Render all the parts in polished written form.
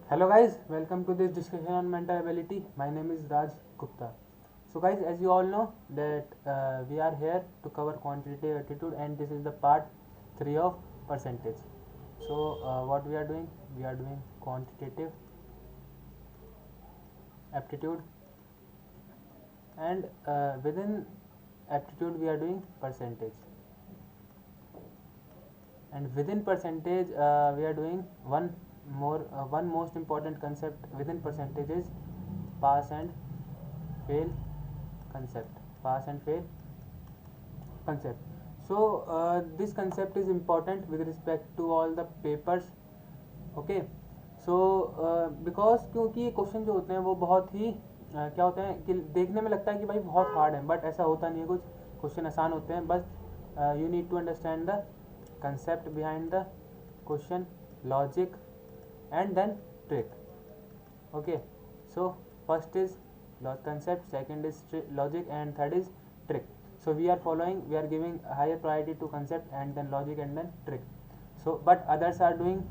Hello guys, welcome to this discussion on mental ability. My name is Raj Gupta. So guys, as you all know that we are here to cover quantitative aptitude and this is the part 3 of percentage. So what we are doing? We are doing quantitative aptitude and within aptitude we are doing percentage. And within percentage we are doing one most important concept within percentage is pass and fail concept. Pass and fail concept. So this concept is important with respect to all the papers. Okay. So because क्योंकि ये question जो होते हैं वो बहुत ही क्या होते हैं कि देखने में लगता है कि भाई बहुत हार्ड है, बट ऐसा होता नहीं है. कुछ क्वेश्चन आसान होते हैं, बस you need to understand the concept behind the question, logic and then trick. Okay, so first is concept, second is logic, and third is trick. So we are giving higher priority to concept and then logic and then trick. So but others are doing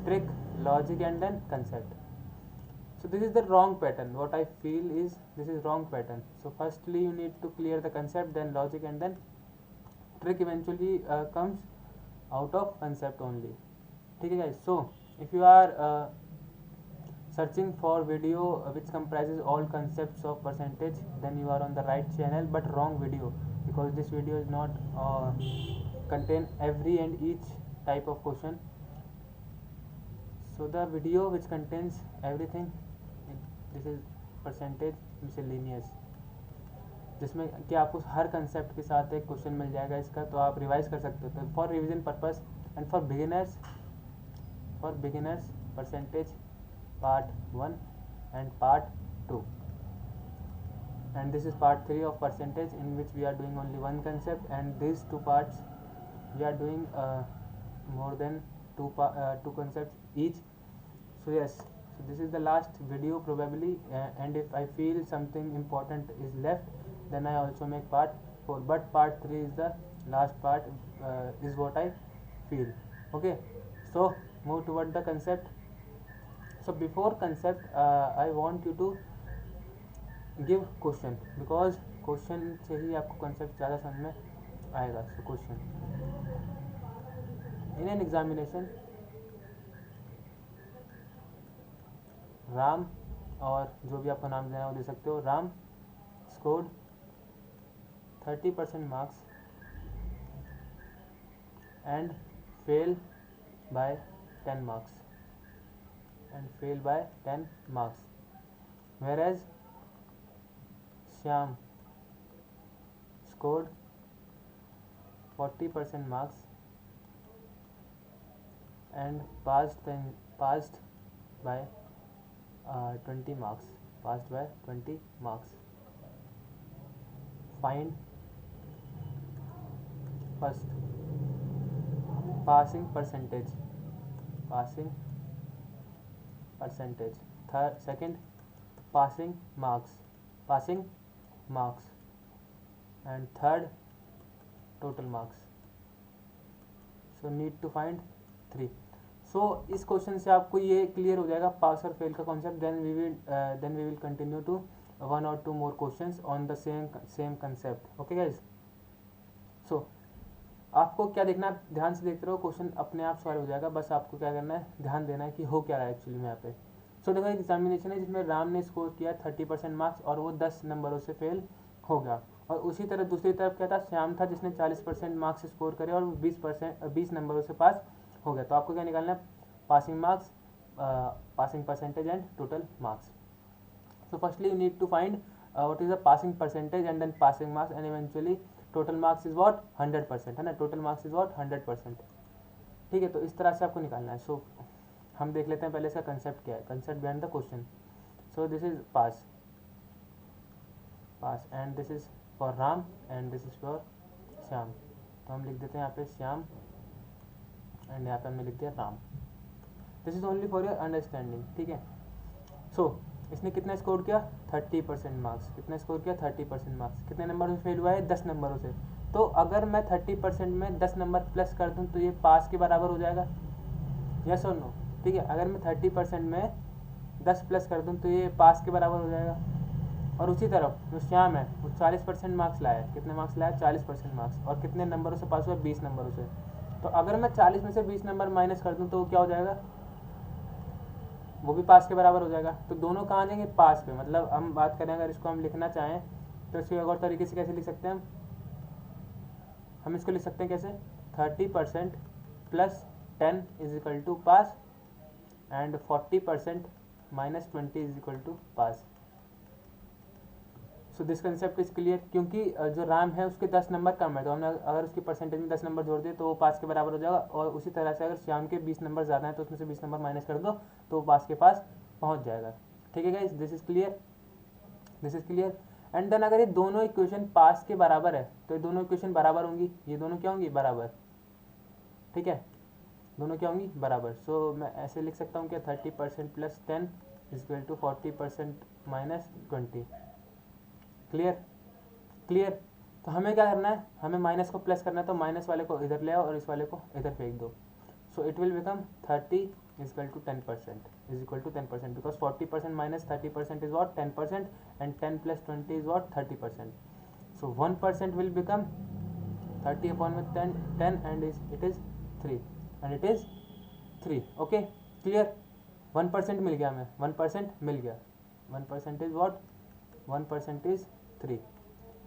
trick, logic and then concept. So this is the wrong pattern. What I feel is this is wrong pattern. So firstly you need to clear the concept, then logic, and then trick eventually comes out of concept only. Okay guys, so if you are searching for video which comprises all concepts of percentage, then you are on the right channel, but wrong video, because this video is not contain every and each type of question. So the video which contains everything, this is percentage miscellaneous, जिसमें कि आपको हर concept के साथ एक question मिल जाएगा इसका, तो आप रिवाइज कर सकते हो. तो for revision purpose and for beginners percentage part 1 and part 2, and this is part 3 of percentage, in which we are doing only one concept, and these two parts we are doing more than two concepts each. So yes, so this is the last video probably, and if I feel something important is left, then I also make part 4, but part 3 is the last part, is what I feel. Okay, so move toward the concept. So before concept I want you to give question, because question से ही आपको concept ज़्यादा समझ में आएगा. So question in an examination, Ram, और जो भी आपका नाम देना है वो दे सकते हो, Ram scored 30% marks and fail by 10 marks, whereas Shyam scored 40% marks and passed by 20 marks. Find first passing percentage, second passing marks, and third total marks. So need to find 3. So इस क्वेश्चन से आपको ये clear हो जाएगा पास और fail का concept. Then we will continue to 1 or 2 more questions on the same concept. Okay guys, so आपको क्या देखना है, ध्यान से देखते रहो, क्वेश्चन अपने आप सॉल्व हो जाएगा. बस आपको क्या करना है, ध्यान देना है कि हो क्या रहा है एक्चुअली में यहाँ पे. सो देखो, एक एग्जामिनेशन है जिसमें राम ने स्कोर किया 30% मार्क्स और वो 10 नंबरों से फेल हो गया, और उसी तरह दूसरी तरफ क्या था, श्याम था जिसने 40% मार्क्स स्कोर करे और 20 नंबरों से पास हो गया. तो आपको क्या निकालना है, passing marks, passing percentage and total marks. So firstly you need to find what is the passing percentage and then passing marks, and eventually total marks is what 100%, है ना. Total marks is what 100%. ठीक है, तो इस तरह से आपको निकालना है. सो हम देख लेते हैं पहले इसका कंसेप्ट क्या है, concept behind the question. So this is pass, and this is for Ram and this is for Shyam. तो हम लिख देते हैं यहाँ पे श्याम एंड यहाँ पे हमने लिख दिया Ram. This is only for your understanding. ठीक है, सो इसने कितना स्कोर किया, 30% मार्क्स. कितना स्कोर किया, 30% मार्क्स. कितने नंबरों से फेल हुआ है, 10 नंबरों से. तो अगर मैं 30% में 10 नंबर प्लस कर दूं तो ये पास के बराबर हो जाएगा, यस और नो. ठीक है। अगर मैं 30% में 10 प्लस कर दूँ तो ये पास के बराबर हो जाएगा। और उसी तरफ जो श्याम है वो 40% मार्क्स लाया है। कितने मार्क्स लाया? 40% मार्क्स। और कितने नंबरों से पास हुआ? 20 नंबरों से। तो अगर मैं 40 में से 20 नंबर माइनस कर दूँ तो वो क्या हो जाएगा? वो भी पास के बराबर हो जाएगा। तो दोनों कहाँ जाएंगे? पास पे। मतलब हम बात करें, अगर इसको हम लिखना चाहें तो इसको एक और तरीके से कैसे लिख सकते हैं हम इसको लिख सकते हैं कैसे? 30% plus 10 is equal to pass and 40% minus 20 is equal to pass. So this concept is clear. क्योंकि जो राम है उसके 10 नंबर कम है, तो हमने अगर उसकी परसेंटेज में 10 नंबर जोड़ दिए तो वो पास के बराबर हो जाएगा। और उसी तरह से अगर श्याम के 20 नंबर ज़्यादा हैं तो उसमें से 20 नंबर माइनस कर दो तो वो पास के पास पहुंच जाएगा। ठीक है guys, this is clear, this is clear. And then अगर ये दोनों इक्वेशन पास के बराबर है तो ये दोनों इक्वेशन बराबर होंगी। ये दोनों क्या होंगी? बराबर। ठीक है, दोनों क्या होंगी? बराबर। सो मैं ऐसे लिख सकता हूँ क्या? 30% plus 10 is equal to 40% minus 20। Clear, clear. तो हमें क्या करना है? हमें माइनस को प्लस करना है, तो माइनस वाले को इधर ले आओ और इस वाले को इधर फेंक दो। So it will become 30 is equal to 10% is equal to 10%, because 40% minus 30% is what? 10%, and 10 plus 20 is what? 30%. So 1% will become 30 अपॉन में 10 and it is 3 and it is 3। Okay, clear. 1% मिल गया हमें, 1% मिल गया। 1% is what? 1% is 3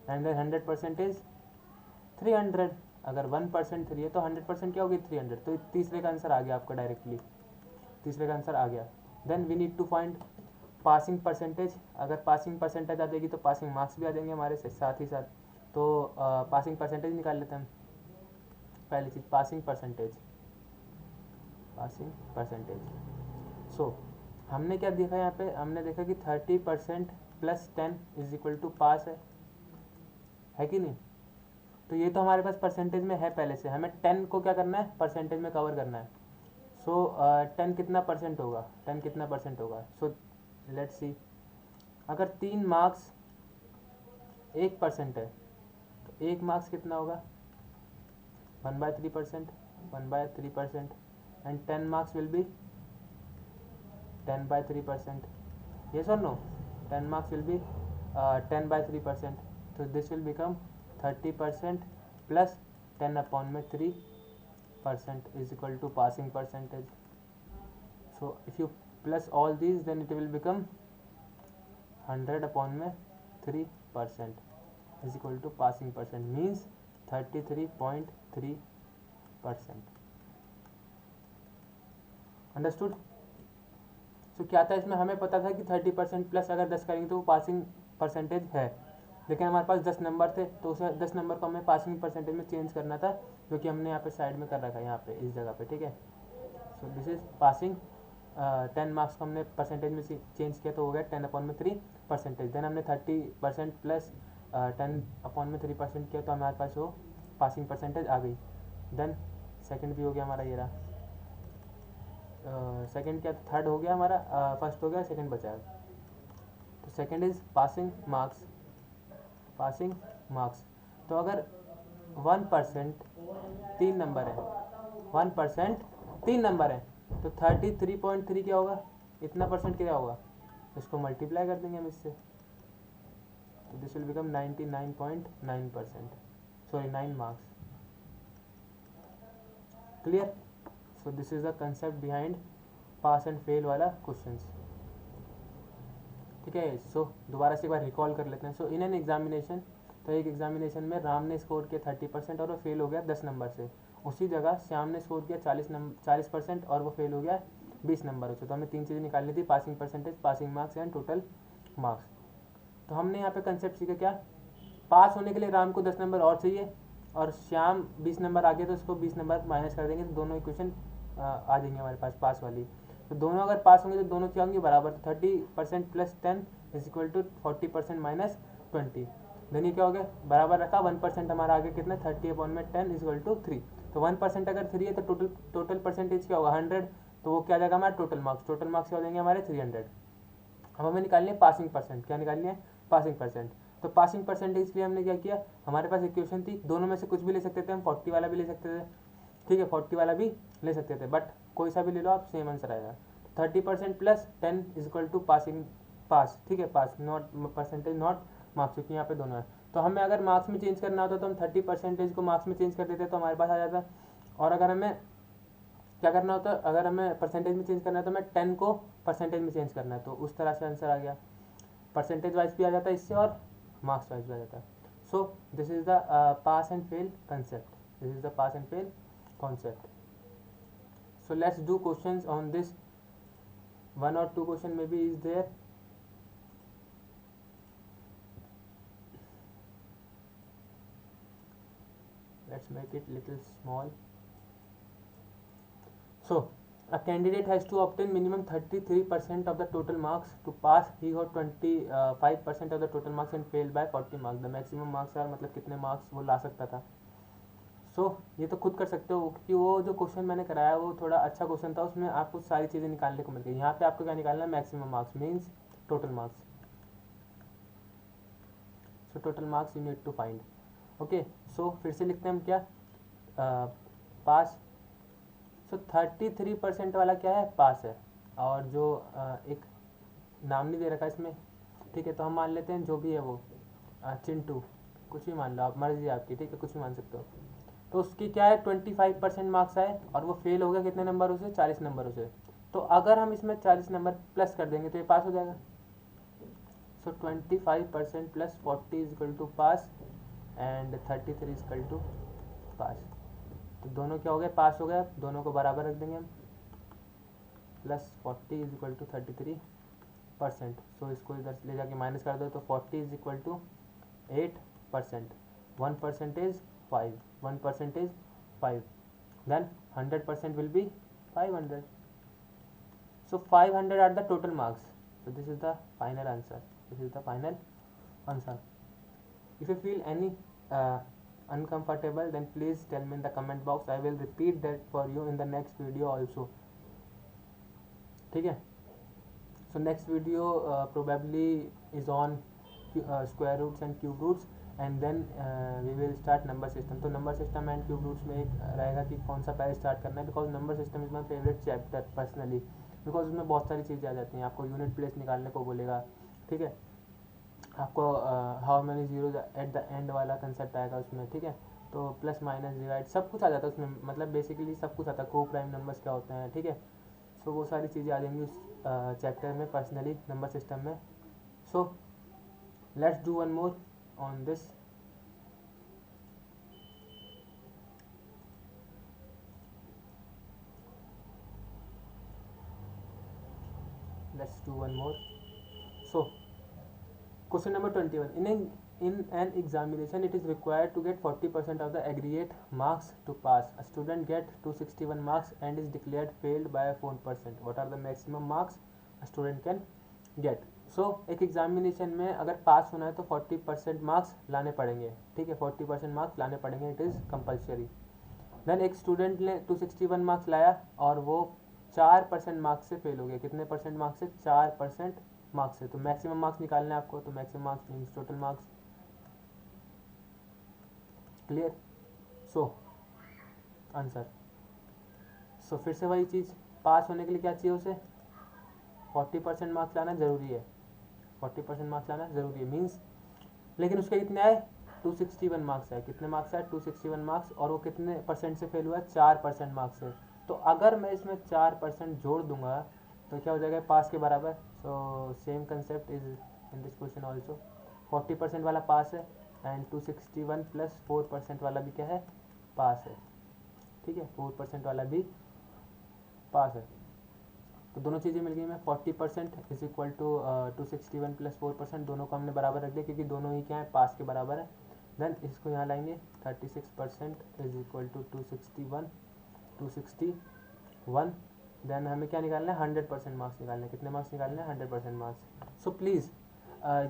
and then 100% is 300। अगर 1% 3 है तो 100% क्या होगी? 300। तो तीसरे का आंसर आ गया आपका डायरेक्टली, तीसरे का आंसर आ गया। Then we need to find passing percentage. अगर पासिंग परसेंटेज आ जाएगी तो पासिंग मार्क्स भी आ जाएंगे हमारे से साथ ही साथ। तो पासिंग परसेंटेज निकाल लेते हैं हम। पहली चीज़ पासिंग परसेंटेज, पासिंग परसेंटेज। सो हमने क्या देखा यहाँ पे? हमने देखा कि 30% प्लस 10 इज इक्वल टू पास है कि नहीं? तो ये तो हमारे पास परसेंटेज में है पहले से। हमें 10 को क्या करना है? परसेंटेज में कवर करना है। सो 10 कितना परसेंट होगा? 10 कितना परसेंट होगा? सो लेट्स सी, अगर 3 मार्क्स 1% है तो 1 मार्क्स कितना होगा? 1/3%, 1/3%, and 10 marks will be 10/3%. Yes or no? 10 marks will be 10/3%. So this will become 30% plus 10 upon में 3% is equal to passing percentage. So if you plus all these then it will become 100 upon में 3% is equal to passing percent, means 33.3%. Understood? सो क्या था इसमें? हमें पता था कि 30% plus अगर 10 करेंगे तो वो पासिंग परसेंटेज है, लेकिन हमारे पास 10 नंबर थे तो उसे 10 नंबर को हमें पासिंग परसेंटेज में चेंज करना था, जो कि हमने यहाँ पे साइड में कर रखा है, यहाँ पे इस जगह पे। ठीक है, so this is passing. 10 marks को हमने परसेंटेज में चेंज किया तो हो गया 10 अपॉन में 3%। देन हमने 30% प्लस 10 अपॉन में 3% किया तो हमारे पास वो पासिंग परसेंटेज आ गई। देन सेकेंड भी हो गया हमारा, ये रहा। सेकंड क्या? थर्ड हो गया हमारा, फर्स्ट हो गया, सेकंड बचा है। तो second is passing marks, passing marks. तो अगर 1% 3 नंबर है, 1% 3 नंबर है तो 33.3 क्या होगा? इतना परसेंट क्या होगा? इसको मल्टीप्लाई कर देंगे हम इससे, तो this will become 99.9%, sorry 9 marks. Clear? So this is the concept behind pass and fail वाला क्वेश्चंस। ठीक है, सो दोबारा से एक बार रिकॉल कर लेते हैं। सो इन एन एग्जामिनेशन, तो एक एग्जामिनेशन में राम ने स्कोर किया 30% और वो फेल हो गया 10 नंबर से। उसी जगह श्याम ने स्कोर किया 40% और वो फेल हो गया 20 नंबरों से। तो हमें 3 चीज़ें निकालनी थी, passing percentage, passing marks and total marks. तो हमने यहाँ पे कंसेप्ट सीखा क्या? पास होने के लिए राम को 10 नंबर और चाहिए और श्याम 20 नंबर आ गया तो उसको 20 नंबर माइनस कर देंगे तो दोनों इक्वेशन आ जाएंगे हमारे पास पास वाली। तो दोनों अगर पास होंगे तो दोनों क्या होंगे? बराबर। तो 30% plus 10 is equal to 40% minus 20। Then ये क्या हो गया? बराबर रखा, 1% हमारा आगे कितना? 30 अपॉन में 10 इज इक्वल टू 3। तो 1% अगर 3 है तो टोटल परसेंटेज क्या होगा? 100। तो वो क्या जाएगा हमारा? Total marks. टोटल मार्क्स क्या हो जाएंगे हमारे? 300। अब हमें निकालनी है पासिंग परसेंट। क्या निकालनी है? Passing percent. तो पासिंग परसेंटेज के लिए हमने क्या किया? हमारे पास इक्वेशन थी, दोनों में से कुछ भी ले सकते थे हम, 40 वाला भी ले सकते थे, ठीक है, 40 वाला भी ले सकते थे, बट कोई सा भी ले लो आप, सेम आंसर आएगा। 30% plus 10 is equal to passing, pass, ठीक है, pass, not percentage not marks, क्योंकि यहाँ पे दोनों है। तो हमें अगर मार्क्स में चेंज करना होता तो हम 30% को मार्क्स में चेंज कर देते तो हमारे पास आ जाता। और अगर हमें क्या करना होता, अगर हमें परसेंटेज में चेंज करना है तो हमें 10 को परसेंटेज में चेंज करना है, तो उस तरह से आंसर आ गया। परसेंटेज वाइज भी आ जाता है इससे और मार्क्स वाइज भी आ जाता है। So this is the pass and fail concept, this is the pass and fail concept. So let's do questions on this. One or two question maybe is there. Let's make it little small. So a candidate has to obtain minimum 33% of the total marks to pass. He got 25% of the total marks and failed by 40 marks. The maximum marks are मतलब कितने marks वो ला सकता था। ये तो खुद कर सकते हो, क्योंकि वो जो क्वेश्चन मैंने कराया वो थोड़ा अच्छा क्वेश्चन था, उसमें आपको सारी चीज़ें निकालने को मिल गई। यहाँ पे आपको क्या निकालना है, maximum marks means total marks. So total marks you need to find. Okay, so फिर से लिखते हैं हम क्या, पास। सो 33% वाला क्या है, पास है। और जो एक नाम नहीं दे रखा इसमें, ठीक है, तो हम मान लेते हैं जो भी है वो चिंटू, कुछ भी मान लो आप, मर्जी आपकी, ठीक है, कुछ भी मान सकते हो। तो उसकी क्या है 25% मार्क्स आए और वो फेल हो गया कितने नंबरों से, 40 नंबरों से। तो अगर हम इसमें 40 नंबर प्लस कर देंगे तो ये पास हो जाएगा। So 25% plus 40 is equal to pass and 33 is equal to pass. तो दोनों क्या हो गए, पास हो गया, दोनों को बराबर रख देंगे हम। Plus 40 is equal to 33%। So इसको इधर ले जाके माइनस कर दो तो 40 is equal to 8%। 1% is 5, 1% is 5, then 100% will be 500. So 500 are the total marks. So this is the final answer. This is the final answer. If you feel any uncomfortable, then please tell me in the comment box. I will repeat that for you in the next video also. ठीक है? So next video probably is on square roots and cube roots. And then we will start number system. तो number system and cube roots में एक रहेगा कि कौन सा पहले स्टार्ट करना है, because number system is my favourite chapter personally, because उसमें बहुत सारी चीज़ें आ जाती हैं। आपको यूनिट प्लेस निकालने को बोलेगा, ठीक है, आपको how many zeros at the end वाला कंसेप्ट आएगा उसमें, ठीक है, तो प्लस माइनस डिवाइड सब कुछ आ जाता है उसमें, मतलब बेसिकली सब कुछ आता है, को प्राइम नंबर्स क्या होते हैं, ठीक है। सो वो सारी चीज़ें आ जाएंगी उस चैप्टर में पर्सनली, नंबर सिस्टम में। So let's do one more on this. Let's do one more. So question number 21. In an examination it is required to get 40% of the aggregate marks to pass. A student get 261 marks and is declared failed by 4%. What are the maximum marks a student can get? So एक examination में अगर पास होना है तो 40% marks लाने पड़ेंगे, ठीक है, 40% मार्क्स लाने पड़ेंगे, इट इज़ कंपल्सरी। देन एक स्टूडेंट ने 261 मार्क्स लाया और वो 4% मार्क्स से फेल हो गया। कितने परसेंट मार्क्स से, 4% मार्क्स से। तो मैक्सिमम मार्क्स निकालने आपको, तो maximum marks means total marks. Clear? So answer, so फिर से वही चीज़, पास होने के लिए क्या चाहिए उसे, 40% मार्क्स लाना ज़रूरी है, 40% मार्क्स लाना ज़रूरी है मीन्स, लेकिन उसके कितने आए, 261 मार्क्स आए। कितने मार्क्स आए, 261 मार्क्स, और वो कितने परसेंट से फेल हुआ, 4% मार्क्स से। तो अगर मैं इसमें 4% जोड़ दूंगा तो क्या हो जाएगा, पास के बराबर। So same concept is in this question also. 40% वाला पास है एंड 261 प्लस 4% वाला भी क्या है, पास है, ठीक है, 4% वाला भी पास है। तो दोनों चीज़ें मिल गई। मैं 40% इज इक्वल टू 261 प्लस 4%, दोनों को हमने बराबर रख दिया क्योंकि दोनों ही क्या है, पास के बराबर है। देन इसको यहाँ लाएंगे, 36% इज इक्वल टू 261। देन हमें क्या निकालना है, 100% मार्क्स निकालने हैं। कितने मार्क्स निकालने हैं, 100% मार्क्स। सो प्लीज़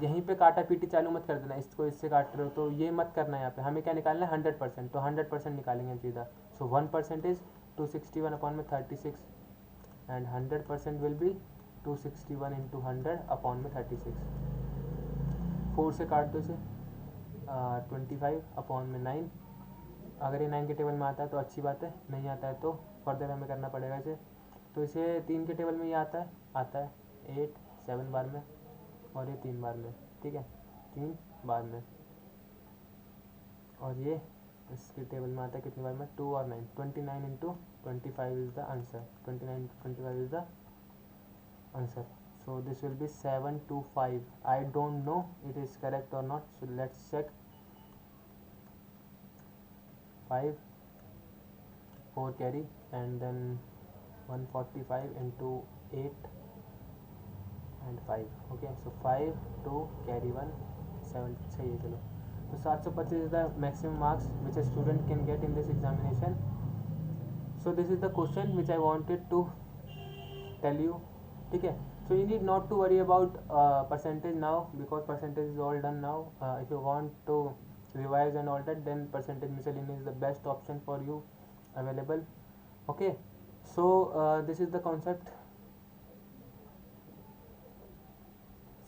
यहीं पे काटा पीटी चालू मत कर देना, इसको इससे काट रहे हो तो ये मत करना है। यहाँ पे हमें क्या निकालना है, 100%, तो 100% निकालेंगे हम सीधा। सो 1% इज 261 अपॉन में 36 and 100% will be 261 into 100 upon में 36। 4 से काट दो इसे, 25 अपॉन में 9। अगर ये 9 के टेबल में आता है तो अच्छी बात है, नहीं आता है तो फर्दर हमें करना पड़ेगा इसे। तो इसे 3 के टेबल में ये आता है 8 7 बार में और ये 3 बार में, ठीक है, 3 बार में। और ये इसके टेबल में आता है कितनी बार में, 2 और 9, 29 into 25 is the answer, 29 into 25 is the answer. So this will be 725. I don't know it is correct or not, so let's check. 5 4 carry and then 145 into 8 and 5. Okay, so 5 2 carry 1 7. सही है, चलो. तो 725 is the maximum marks which a student can get in this examination. So this is the question which I wanted to tell you. ठीक है. So you need not to worry about percentage now, because percentage is all done now. If you want to revise and all that, then percentage miscellaneous is the best option for you available. Okay, so this is the concept.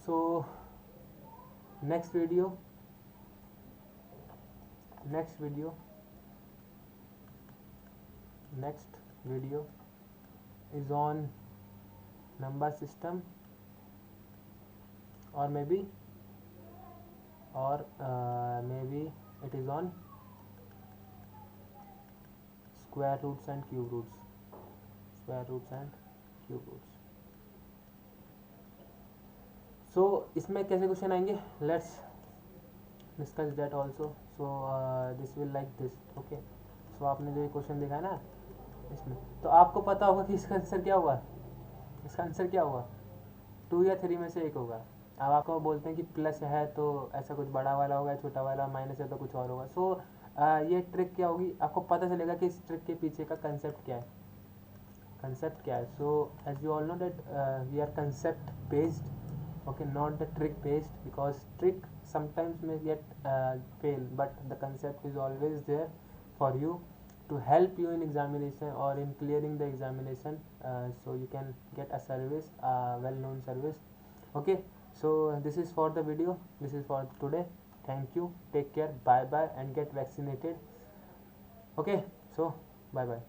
So next video is on number system, or maybe it is on square roots and cube roots. So इसमें कैसे question आएंगे, let's discuss that also. So this will like this. Okay, so आपने जो ये question देखा है ना इसमें, तो आपको पता होगा कि इसका आंसर क्या हुआ. 2 या 3 में से एक होगा. अब आपको बोलते हैं कि प्लस है तो ऐसा कुछ बड़ा वाला होगा, छोटा वाला, माइनस है तो कुछ और होगा. सो ये ट्रिक क्या होगी, आपको पता चलेगा कि इस ट्रिक के पीछे का कंसेप्ट क्या है. So as you all know that we are concept based, okay, not the trick based, because trick sometimes may get fail, but the concept is always there for you to help you in examination or in clearing the examination, so you can get a service, well known service. Okay, so this is for the video, this is for today. Thank you, take care, bye bye, and get vaccinated. Okay, so bye bye.